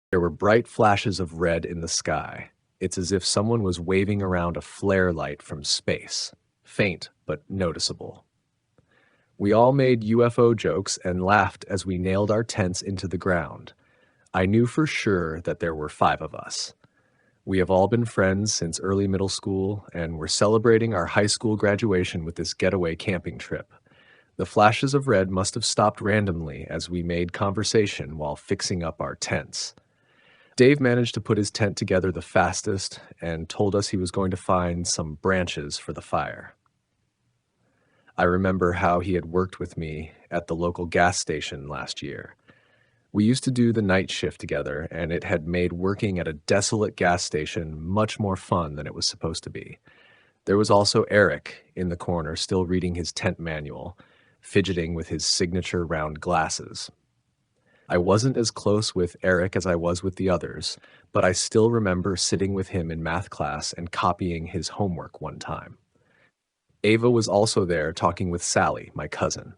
There were bright flashes of red in the sky. It's as if someone was waving around a flare light from space, faint but noticeable. We all made UFO jokes and laughed as we nailed our tents into the ground. I knew for sure that there were 5 of us. We have all been friends since early middle school, and we're celebrating our high school graduation with this getaway camping trip. The flashes of red must have stopped randomly as we made conversation while fixing up our tents. Dave managed to put his tent together the fastest and told us he was going to find some branches for the fire. I remember how he had worked with me at the local gas station last year. We used to do the night shift together, and it had made working at a desolate gas station much more fun than it was supposed to be. There was also Eric in the corner, still reading his tent manual, fidgeting with his signature round glasses. I wasn't as close with Eric as I was with the others, but I still remember sitting with him in math class and copying his homework one time. Ava was also there talking with Sally, my cousin.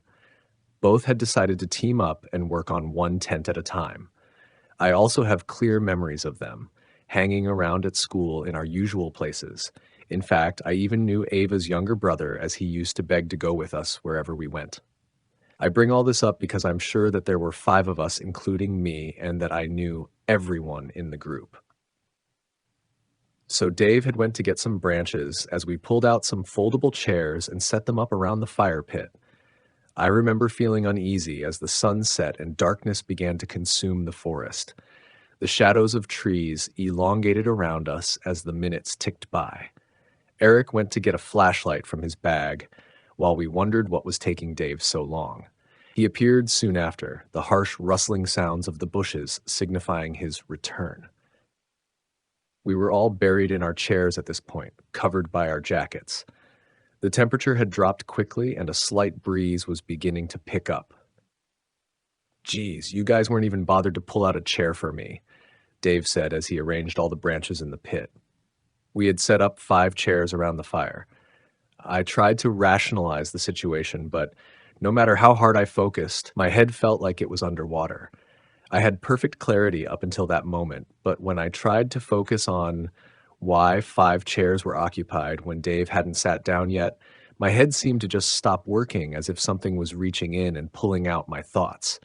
Both had decided to team up and work on one tent at a time. I also have clear memories of them, hanging around at school in our usual places. In fact, I even knew Ava's younger brother, as he used to beg to go with us wherever we went. I bring all this up because I'm sure that there were 5 of us, including me, and that I knew everyone in the group. So Dave had went to get some branches as we pulled out some foldable chairs and set them up around the fire pit. I remember feeling uneasy as the sun set and darkness began to consume the forest. The shadows of trees elongated around us as the minutes ticked by. Eric went to get a flashlight from his bag, while we wondered what was taking Dave so long. He appeared soon after, the harsh rustling sounds of the bushes signifying his return. We were all buried in our chairs at this point, covered by our jackets. The temperature had dropped quickly, and a slight breeze was beginning to pick up. "Geez, you guys weren't even bothered to pull out a chair for me," Dave said as he arranged all the branches in the pit. We had set up 5 chairs around the fire. I tried to rationalize the situation, but no matter how hard I focused, my head felt like it was underwater. I had perfect clarity up until that moment, but when I tried to focus on why 5 chairs were occupied when Dave hadn't sat down yet, my head seemed to just stop working, as if something was reaching in and pulling out my thoughts.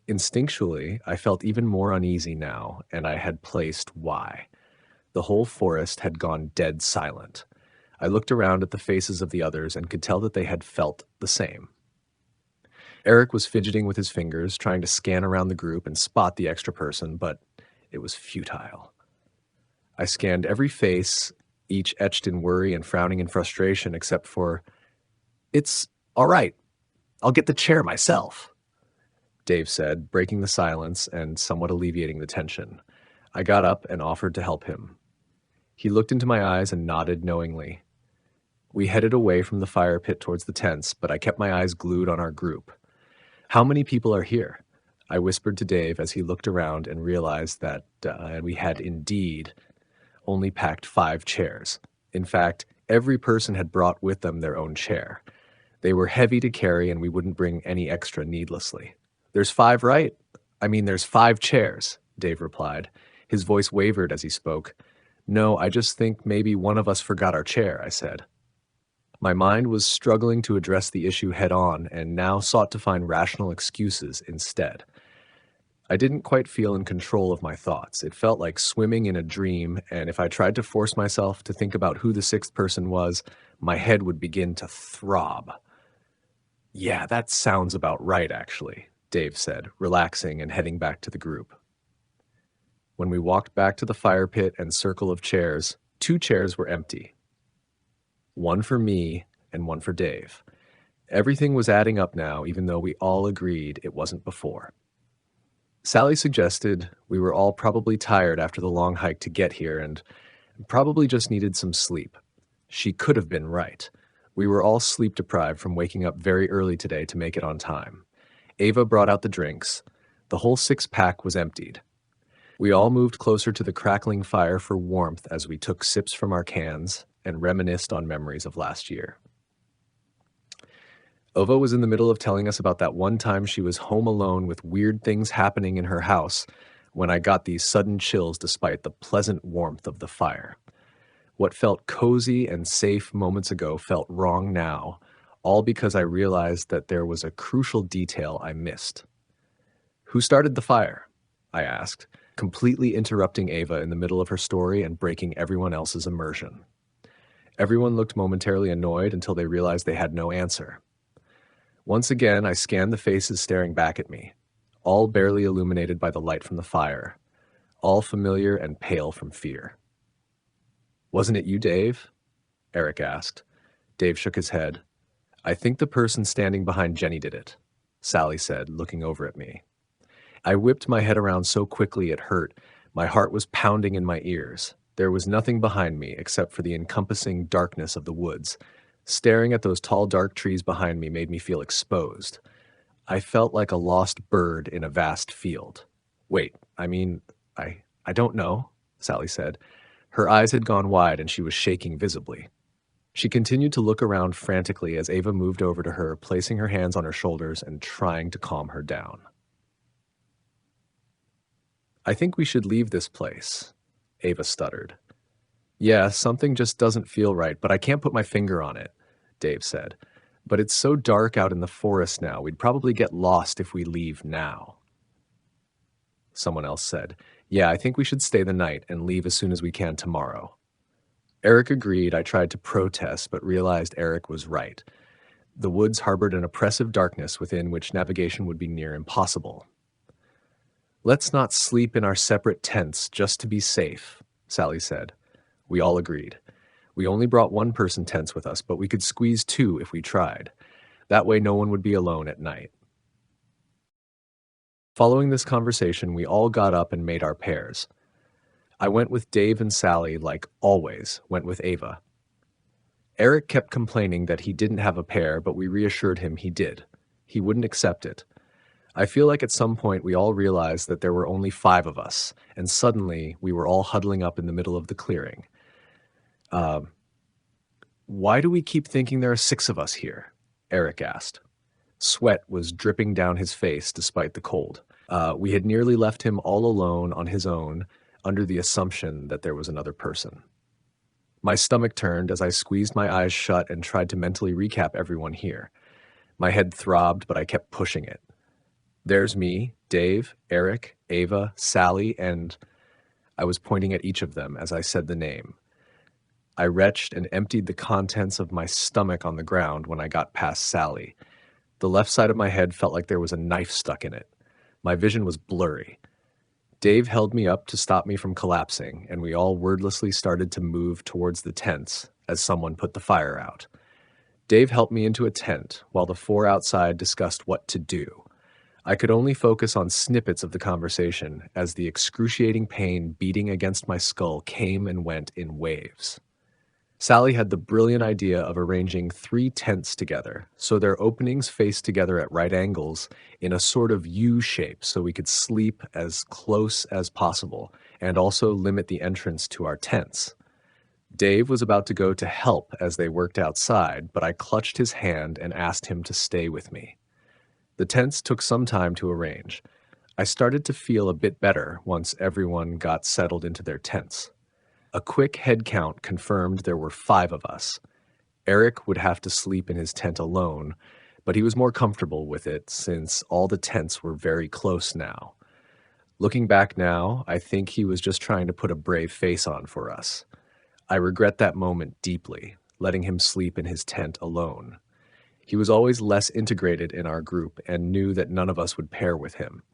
Instinctually, I felt even more uneasy now, and I had placed why. The whole forest had gone dead silent. I looked around at the faces of the others and could tell that they had felt the same. Eric was fidgeting with his fingers, trying to scan around the group and spot the extra person, but it was futile. I scanned every face, each etched in worry and frowning in frustration, except for, "It's all right. I'll get the chair myself," Dave said, breaking the silence and somewhat alleviating the tension. I got up and offered to help him. He looked into my eyes and nodded knowingly. We headed away from the fire pit towards the tents, but I kept my eyes glued on our group. "How many people are here?" I whispered to Dave as he looked around and realized that we had indeed only packed 5 chairs. In fact, every person had brought with them their own chair. They were heavy to carry, and we wouldn't bring any extra needlessly. "There's 5, right? I mean, there's 5 chairs," Dave replied. His voice wavered as he spoke. "No, I just think maybe one of us forgot our chair," I said. My mind was struggling to address the issue head-on and now sought to find rational excuses instead. I didn't quite feel in control of my thoughts. It felt like swimming in a dream, and if I tried to force myself to think about who the 6th person was, my head would begin to throb. "Yeah, that sounds about right, actually," Dave said, relaxing and heading back to the group. When we walked back to the fire pit and circle of chairs, 2 chairs were empty. One for me and one for Dave. Everything was adding up now, even though we all agreed it wasn't before. Sally suggested we were all probably tired after the long hike to get here and probably just needed some sleep. She could have been right. We were all sleep deprived from waking up very early today to make it on time. Ava brought out the drinks. The whole 6-pack was emptied. We all moved closer to the crackling fire for warmth as we took sips from our cans and reminisced on memories of last year. Ova was in the middle of telling us about that one time she was home alone with weird things happening in her house when I got these sudden chills despite the pleasant warmth of the fire. What felt cozy and safe moments ago felt wrong now, all because I realized that there was a crucial detail I missed. "Who started the fire?" I asked, completely interrupting Ava in the middle of her story and breaking everyone else's immersion. Everyone looked momentarily annoyed until they realized they had no answer. Once again, I scanned the faces staring back at me, all barely illuminated by the light from the fire, all familiar and pale from fear. "Wasn't it you, Dave?" Eric asked. Dave shook his head. "I think the person standing behind Jenny did it," Sally said, looking over at me. I whipped my head around so quickly it hurt. My heart was pounding in my ears. There was nothing behind me except for the encompassing darkness of the woods. Staring at those tall, dark trees behind me made me feel exposed. I felt like a lost bird in a vast field. "Wait, I don't know," Sally said. Her eyes had gone wide and she was shaking visibly. She continued to look around frantically as Ava moved over to her, placing her hands on her shoulders and trying to calm her down. "I think we should leave this place," Ava stuttered. "Yeah, something just doesn't feel right, but I can't put my finger on it," Dave said. "But it's so dark out in the forest now, we'd probably get lost if we leave now." Someone else said, "Yeah, I think we should stay the night and leave as soon as we can tomorrow." Eric agreed. I tried to protest, but realized Eric was right. The woods harbored an oppressive darkness within which navigation would be near impossible. "Let's not sleep in our separate tents just to be safe," Sally said. We all agreed. We only brought one-person tents with us, but we could squeeze two if we tried. That way no one would be alone at night. Following this conversation, we all got up and made our pairs. I went with Dave and Sally, like always, went with Ava. Eric kept complaining that he didn't have a pair, but we reassured him he did. He wouldn't accept it. I feel like at some point we all realized that there were only 5 of us, and suddenly we were all huddling up in the middle of the clearing. "Why do we keep thinking there are 6 of us here?" Eric asked. Sweat was dripping down his face despite the cold. We had nearly left him all alone on his own under the assumption that there was another person. My stomach turned as I squeezed my eyes shut and tried to mentally recap everyone here. My head throbbed, but I kept pushing it. "There's me, Dave, Eric, Ava, Sally, and..." I was pointing at each of them as I said the name. I retched and emptied the contents of my stomach on the ground when I got past Sally. The left side of my head felt like there was a knife stuck in it. My vision was blurry. Dave held me up to stop me from collapsing, and we all wordlessly started to move towards the tents as someone put the fire out. Dave helped me into a tent while the 4 outside discussed what to do. I could only focus on snippets of the conversation as the excruciating pain beating against my skull came and went in waves. Sally had the brilliant idea of arranging 3 tents together, so their openings faced together at right angles in a sort of U shape so we could sleep as close as possible and also limit the entrance to our tents. Dave was about to go to help as they worked outside, but I clutched his hand and asked him to stay with me. The tents took some time to arrange. I started to feel a bit better once everyone got settled into their tents. A quick head count confirmed there were 5 of us. Eric would have to sleep in his tent alone, but he was more comfortable with it since all the tents were very close now. Looking back now, I think he was just trying to put a brave face on for us. I regret that moment deeply, letting him sleep in his tent alone. He was always less integrated in our group and knew that none of us would pair with him.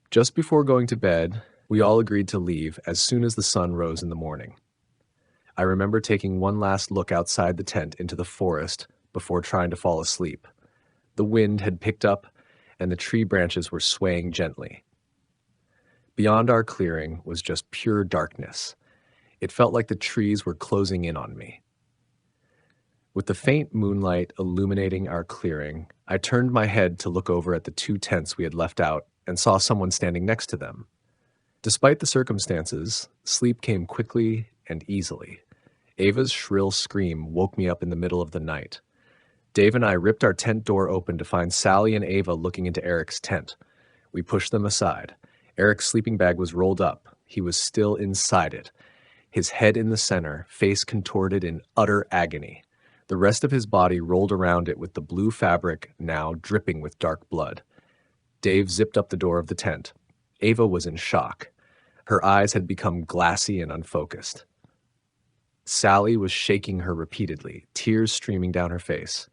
Just before going to bed, we all agreed to leave as soon as the sun rose in the morning. I remember taking one last look outside the tent into the forest before trying to fall asleep. The wind had picked up and the tree branches were swaying gently. Beyond our clearing was just pure darkness. It felt like the trees were closing in on me. With the faint moonlight illuminating our clearing, I turned my head to look over at the 2 tents we had left out and saw someone standing next to them. Despite the circumstances, sleep came quickly and easily. Ava's shrill scream woke me up in the middle of the night. Dave and I ripped our tent door open to find Sally and Ava looking into Eric's tent. We pushed them aside. Eric's sleeping bag was rolled up. He was still inside it, his head in the center, face contorted in utter agony. The rest of his body rolled around it with the blue fabric now dripping with dark blood. Dave zipped up the door of the tent. Ava was in shock. Her eyes had become glassy and unfocused. Sally was shaking her repeatedly, tears streaming down her face.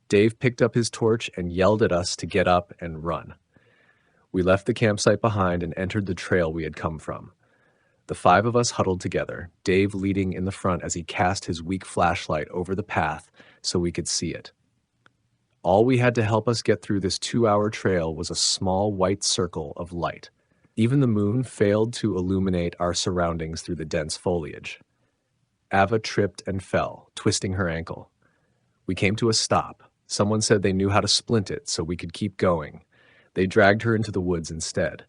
Dave picked up his torch and yelled at us to get up and run. We left the campsite behind and entered the trail we had come from. The five of us huddled together, Dave leading in the front as he cast his weak flashlight over the path so we could see it. All we had to help us get through this 2-hour trail was a small white circle of light. Even the moon failed to illuminate our surroundings through the dense foliage. Ava tripped and fell, twisting her ankle. We came to a stop. Someone said they knew how to splint it so we could keep going. They dragged her into the woods instead.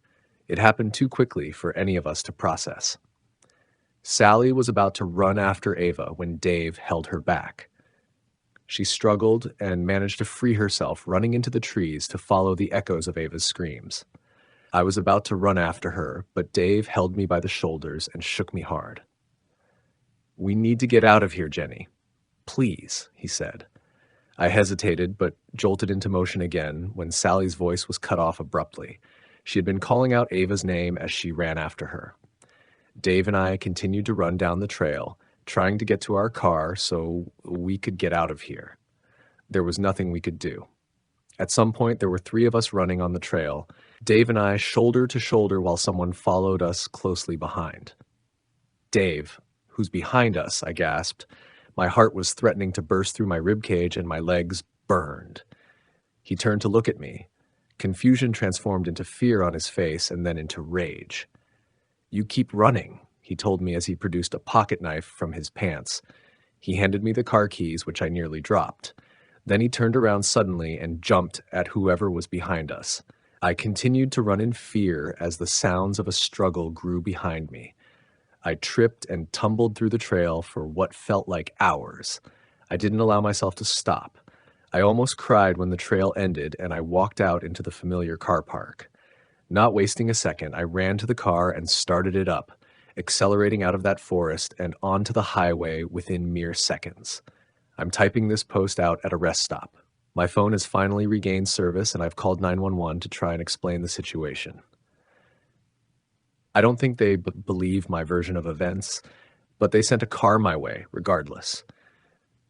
It happened too quickly for any of us to process. Sally was about to run after Ava when Dave held her back. She struggled and managed to free herself, running into the trees to follow the echoes of Ava's screams. I was about to run after her, but Dave held me by the shoulders and shook me hard. "We need to get out of here, Jenny. Please," he said. I hesitated, but jolted into motion again when Sally's voice was cut off abruptly. She had been calling out Ava's name as she ran after her. Dave and I continued to run down the trail, trying to get to our car so we could get out of here. There was nothing we could do. At some point, there were 3 of us running on the trail, Dave and I shoulder to shoulder while someone followed us closely behind. "Dave, who's behind us?" I gasped. My heart was threatening to burst through my ribcage and my legs burned. He turned to look at me. Confusion transformed into fear on his face and then into rage. "You keep running," he told me as he produced a pocket knife from his pants. He handed me the car keys, which I nearly dropped. Then he turned around suddenly and jumped at whoever was behind us. I continued to run in fear as the sounds of a struggle grew behind me. I tripped and tumbled through the trail for what felt like hours. I didn't allow myself to stop. I almost cried when the trail ended and I walked out into the familiar car park. Not wasting a second, I ran to the car and started it up, accelerating out of that forest and onto the highway within mere seconds. I'm typing this post out at a rest stop. My phone has finally regained service and I've called 911 to try and explain the situation. I don't think they believe my version of events, but they sent a car my way regardless.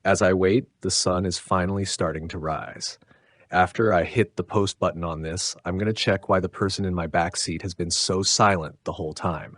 As I wait, the sun is finally starting to rise. After I hit the post button on this, I'm going to check why the person in my back seat has been so silent the whole time.